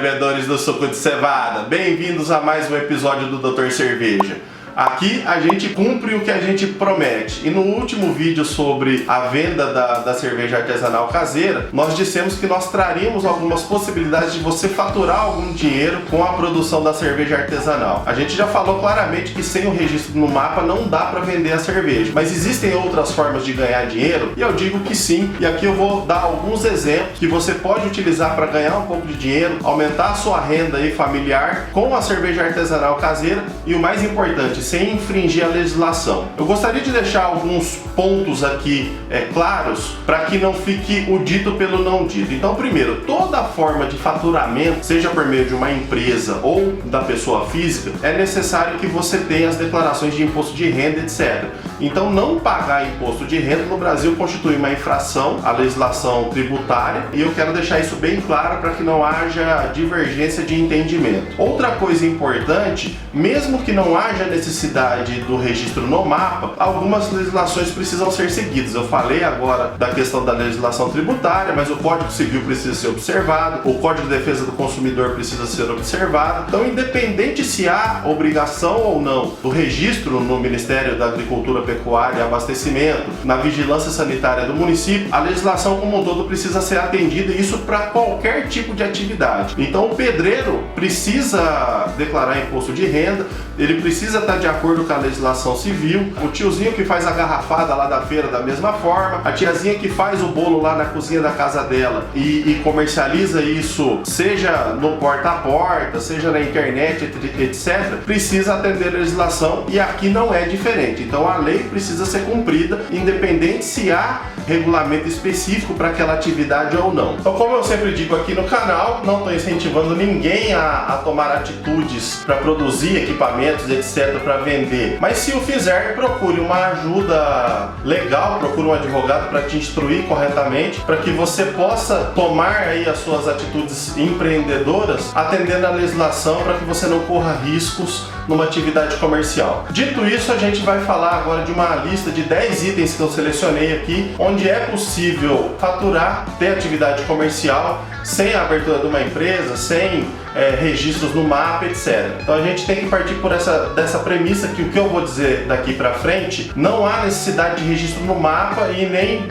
bebedores do suco de cevada, bem-vindos a mais um episódio do Dr. Cerveja. Aqui a gente cumpre o que a gente promete. E no último vídeo sobre a venda da cerveja artesanal caseira, nós dissemos que nós traríamos algumas possibilidades de você faturar algum dinheiro com a produção da cerveja artesanal. A gente já falou claramente que sem o registro no mapa não dá para vender a cerveja, mas existem outras formas de ganhar dinheiro e eu digo que sim. E aqui eu vou dar alguns exemplos que você pode utilizar para ganhar um pouco de dinheiro, aumentar a sua renda aí familiar com a cerveja artesanal caseira e o mais importante, sem infringir a legislação. Eu gostaria de deixar alguns pontos aqui claros para que não fique o dito pelo não dito. Então, primeiro, toda forma de faturamento, seja por meio de uma empresa ou da pessoa física, é necessário que você tenha as declarações de imposto de renda, etc. Então, não pagar imposto de renda no Brasil constitui uma infração à legislação tributária e eu quero deixar isso bem claro para que não haja divergência de entendimento. Outra coisa importante, mesmo que não haja necessidade do registro no mapa, algumas legislações precisam ser seguidas. Eu falei agora da questão da legislação tributária, mas o Código Civil precisa ser observado, o Código de Defesa do Consumidor precisa ser observado. Então, independente se há obrigação ou não do registro no Ministério da Agricultura, Pecuária e Abastecimento, na vigilância sanitária do município, a legislação como um todo precisa ser atendida, e isso para qualquer tipo de atividade. Então, o pedreiro precisa declarar imposto de renda, ele precisa estar de acordo com a legislação civil, o tiozinho que faz a garrafada lá da feira da mesma forma, a tiazinha que faz o bolo lá na cozinha da casa dela e comercializa isso, seja no porta a porta, seja na internet, etc., precisa atender a legislação, e aqui não é diferente. Então a lei precisa ser cumprida, independente se há regulamento específico para aquela atividade ou não. Então, como eu sempre digo aqui no canal, não estou incentivando ninguém a tomar atitudes para produzir equipamentos, etc., para vender. Mas se o fizer, procure uma ajuda legal, procure um advogado para te instruir corretamente, para que você possa tomar aí as suas atitudes empreendedoras, atendendo a legislação, para que você não corra riscos numa atividade comercial. Dito isso, a gente vai falar agora de uma lista de 10 itens que eu selecionei aqui, onde é possível faturar, ter atividade comercial, sem a abertura de uma empresa, sem registros no mapa, etc. Então a gente tem que partir dessa premissa que o que eu vou dizer daqui para frente, não há necessidade de registro no mapa e nem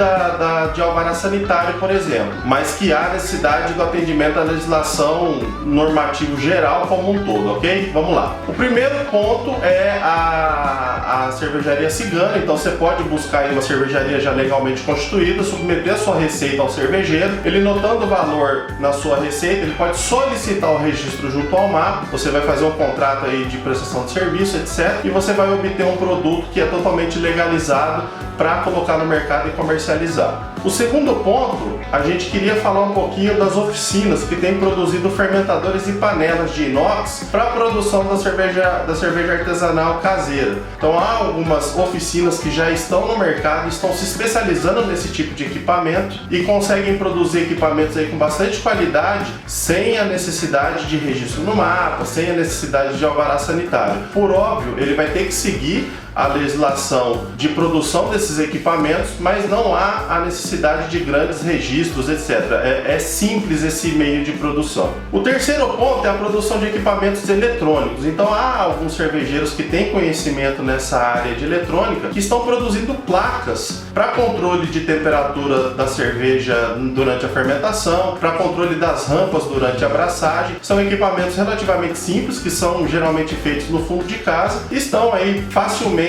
de alvará sanitário, por exemplo, mas que há necessidade do atendimento à legislação normativo geral como um todo, ok? Vamos lá. O primeiro ponto é a cervejaria cigana. Então você pode buscar aí uma cervejaria já legalmente constituída, submeter a sua receita ao cervejeiro, ele notando o valor na sua receita, ele pode solicitar o registro junto ao mapa, você vai fazer um contrato aí de prestação de serviço, etc., e você vai obter um produto que é totalmente legalizado para colocar no mercado e comercializar. O segundo ponto, a gente queria falar um pouquinho das oficinas que têm produzido fermentadores e panelas de inox para a produção da cerveja artesanal caseira. Então há algumas oficinas que já estão no mercado, estão se especializando nesse tipo de equipamento e conseguem produzir equipamentos aí com bastante qualidade, sem a necessidade de registro no mapa, sem a necessidade de alvará sanitário. Por óbvio, ele vai ter que seguir a legislação de produção desses equipamentos, mas não há a necessidade de grandes registros, etc. É simples esse meio de produção. O terceiro ponto é a produção de equipamentos eletrônicos. Então há alguns cervejeiros que têm conhecimento nessa área de eletrônica que estão produzindo placas para controle de temperatura da cerveja durante a fermentação, para controle das rampas durante a abraçagem. São equipamentos relativamente simples, que são geralmente feitos no fundo de casa e estão aí facilmente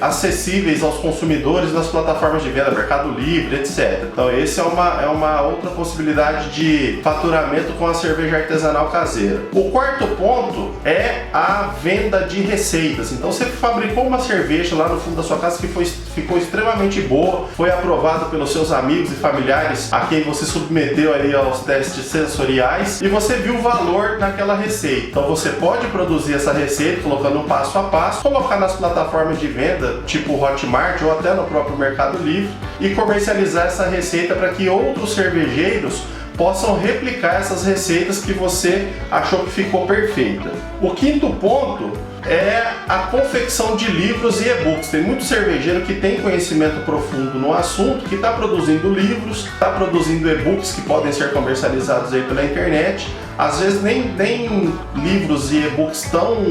acessíveis aos consumidores nas plataformas de venda, Mercado Livre, etc. Então esse é uma outra possibilidade de faturamento com a cerveja artesanal caseira. O quarto ponto é a venda de receitas. Então você fabricou uma cerveja lá no fundo da sua casa que ficou extremamente boa, foi aprovado pelos seus amigos e familiares a quem você submeteu aí aos testes sensoriais e você viu o valor naquela receita. Então você pode produzir essa receita colocando um passo a passo, colocar nas plataformas de venda, tipo Hotmart ou até no próprio Mercado Livre, e comercializar essa receita para que outros cervejeiros possam replicar essas receitas que você achou que ficou perfeita. O quinto ponto é a confecção de livros e e-books. Tem muito cervejeiro que tem conhecimento profundo no assunto, que está produzindo livros, está produzindo e-books que podem ser comercializados aí pela internet, às vezes nem livros e e-books tão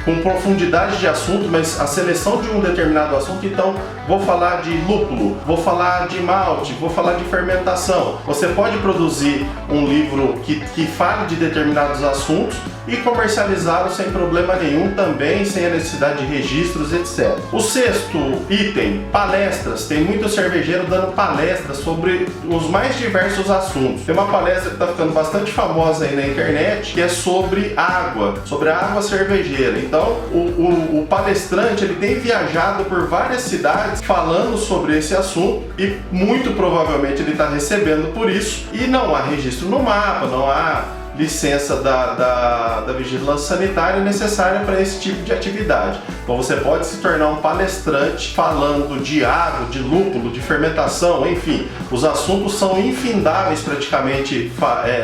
com profundidade de assunto, mas a seleção de um determinado assunto. Então, vou falar de lúpulo, vou falar de malte, vou falar de fermentação. Você pode produzir um livro que fale de determinados assuntos e comercializá-lo sem problema nenhum, também sem a necessidade de registros, etc. O sexto item, palestras. Tem muito cervejeiro dando palestras sobre os mais diversos assuntos. Tem uma palestra que está ficando bastante famosa aí na internet, que é sobre a água cervejeira. Então, o palestrante ele tem viajado por várias cidades falando sobre esse assunto e muito provavelmente ele está recebendo por isso, e não há registro no mapa, não há licença da vigilância sanitária necessária para esse tipo de atividade. Então você pode se tornar um palestrante falando de água, de lúpulo, de fermentação, enfim, os assuntos são infindáveis praticamente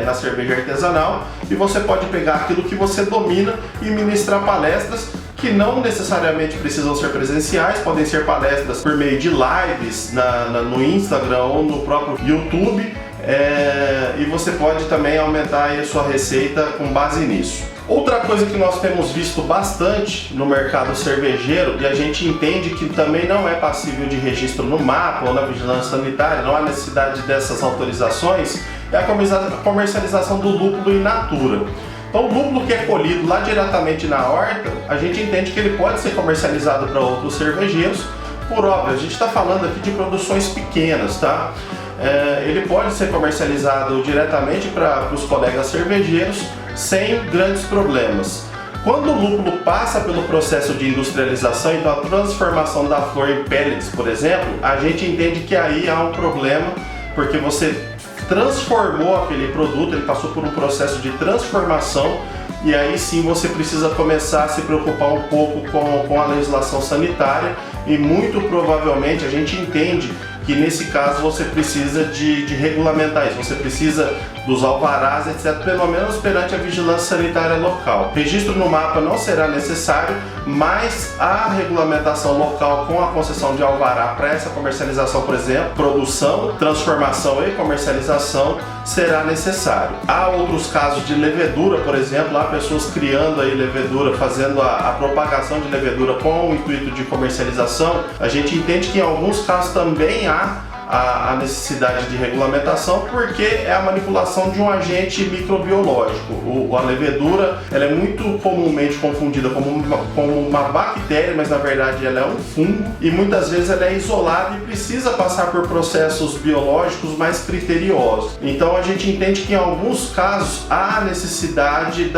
na cerveja artesanal, e você pode pegar aquilo que você domina e ministrar palestras que não necessariamente precisam ser presenciais, podem ser palestras por meio de lives no Instagram ou no próprio YouTube. E você pode também aumentar aí a sua receita com base nisso. Outra coisa que nós temos visto bastante no mercado cervejeiro, e a gente entende que também não é passível de registro no mapa ou na vigilância sanitária, não há necessidade dessas autorizações, é a comercialização do lúpulo in natura. Então, o lúpulo que é colhido lá diretamente na horta, a gente entende que ele pode ser comercializado para outros cervejeiros. Por óbvio, a gente está falando aqui de produções pequenas, tá? Ele pode ser comercializado diretamente para os colegas cervejeiros sem grandes problemas. Quando o lúpulo passa pelo processo de industrialização, então a transformação da flor em pellets, por exemplo, a gente entende que aí há um problema, porque você transformou aquele produto, ele passou por um processo de transformação, e aí sim você precisa começar a se preocupar um pouco com a legislação sanitária, e muito provavelmente a gente entende que nesse caso você precisa de regulamentar isso, você precisa dos alvarás, etc., pelo menos perante a vigilância sanitária local. Registro no mapa não será necessário, mas a regulamentação local com a concessão de alvará para essa comercialização, por exemplo, produção, transformação e comercialização, será necessário. Há outros casos de levedura, por exemplo, há pessoas criando aí levedura, fazendo a propagação de levedura com o intuito de comercialização. A gente entende que em alguns casos também há a necessidade de regulamentação, porque é a manipulação de um agente microbiológico. A levedura ela é muito comumente confundida como uma bactéria, mas na verdade ela é um fungo, e muitas vezes ela é isolada e precisa passar por processos biológicos mais criteriosos. Então a gente entende que em alguns casos há necessidade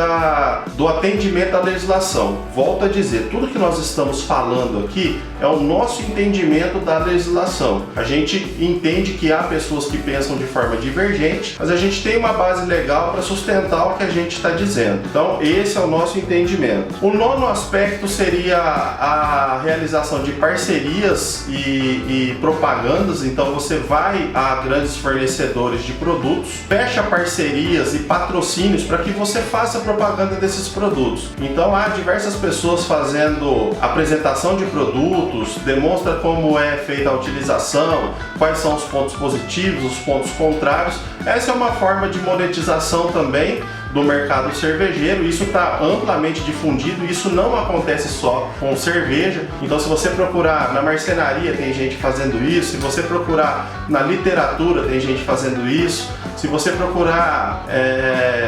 do atendimento à legislação. Volto a dizer, tudo que nós estamos falando aqui é o nosso entendimento da legislação. A gente entende que há pessoas que pensam de forma divergente, mas a gente tem uma base legal para sustentar o que a gente está dizendo. Então esse é o nosso entendimento. O nono aspecto seria a realização de parcerias e propagandas. Então você vai a grandes fornecedores de produtos, fecha parcerias e patrocínios para que você faça propaganda desses produtos. Então há diversas pessoas fazendo apresentação de produtos, demonstra como é feita a utilização, quais são os pontos positivos, os pontos contrários. Essa é uma forma de monetização também do mercado cervejeiro. Isso está amplamente difundido, isso não acontece só com cerveja. Então se você procurar na marcenaria, tem gente fazendo isso, se você procurar na literatura, tem gente fazendo isso, se você procurar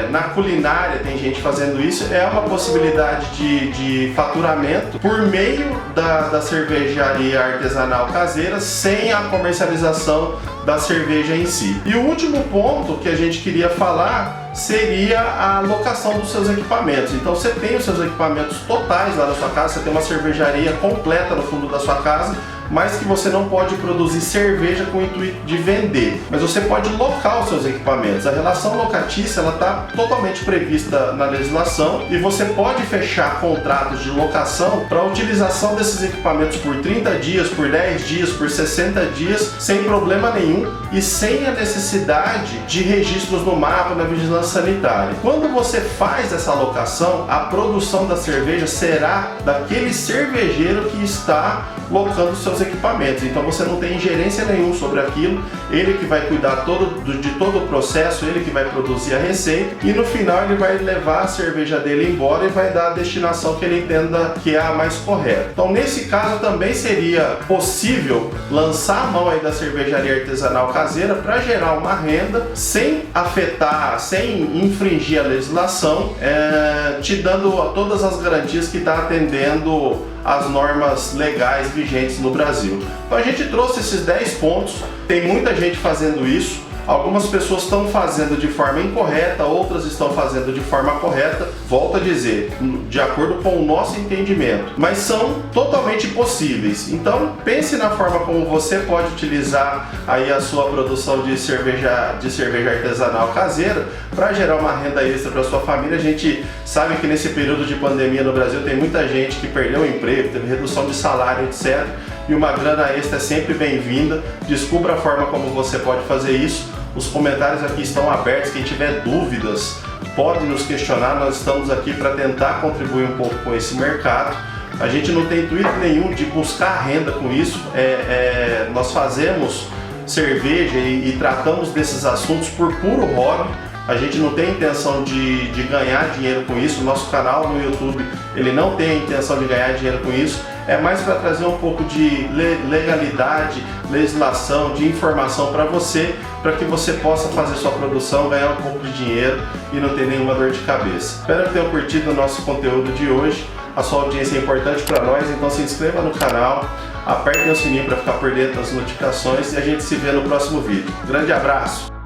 na culinária, tem gente fazendo isso. É uma possibilidade de faturamento por meio da cervejaria artesanal caseira, sem a comercialização da cerveja em si. E o último ponto que a gente queria falar seria a locação dos seus equipamentos. Então você tem os seus equipamentos totais lá na sua casa, você tem uma cervejaria completa no fundo da sua casa, mas que você não pode produzir cerveja com o intuito de vender, mas você pode locar os seus equipamentos. A relação locatícia ela está totalmente prevista na legislação, e você pode fechar contratos de locação para a utilização desses equipamentos por 30 dias, por 10 dias, por 60 dias, sem problema nenhum e sem a necessidade de registros no mapa, na vigilância sanitária. Quando você faz essa locação, a produção da cerveja será daquele cervejeiro que está locando os seus equipamentos. Então você não tem ingerência nenhuma sobre aquilo, ele que vai cuidar de todo o processo, ele que vai produzir a receita e no final ele vai levar a cerveja dele embora e vai dar a destinação que ele entenda que é a mais correta. Então nesse caso também seria possível lançar a mão aí da cervejaria artesanal caseira para gerar uma renda sem afetar, sem infringir a legislação, te dando todas as garantias que está atendendo as normas legais vigentes no Brasil. Então a gente trouxe esses 10 pontos, tem muita gente fazendo isso. Algumas pessoas estão fazendo de forma incorreta, outras estão fazendo de forma correta, volto a dizer, de acordo com o nosso entendimento, mas são totalmente possíveis. Então pense na forma como você pode utilizar aí a sua produção de cerveja artesanal caseira para gerar uma renda extra para sua família. A gente sabe que nesse período de pandemia no Brasil tem muita gente que perdeu o emprego, teve redução de salário, etc. E uma grana extra é sempre bem-vinda. Descubra a forma como você pode fazer isso. Os comentários aqui estão abertos. Quem tiver dúvidas pode nos questionar. Nós estamos aqui para tentar contribuir um pouco com esse mercado. A gente não tem intuito nenhum de buscar renda com isso. Nós fazemos cerveja e tratamos desses assuntos por puro hobby. A gente não tem intenção de ganhar dinheiro com isso. Nosso canal no YouTube ele não tem a intenção de ganhar dinheiro com isso. É mais para trazer um pouco de legalidade, legislação, de informação para você, para que você possa fazer sua produção, ganhar um pouco de dinheiro e não ter nenhuma dor de cabeça. Espero que tenham curtido o nosso conteúdo de hoje. A sua audiência é importante para nós, então se inscreva no canal, apertem o sininho para ficar por dentro das notificações e a gente se vê no próximo vídeo. Grande abraço!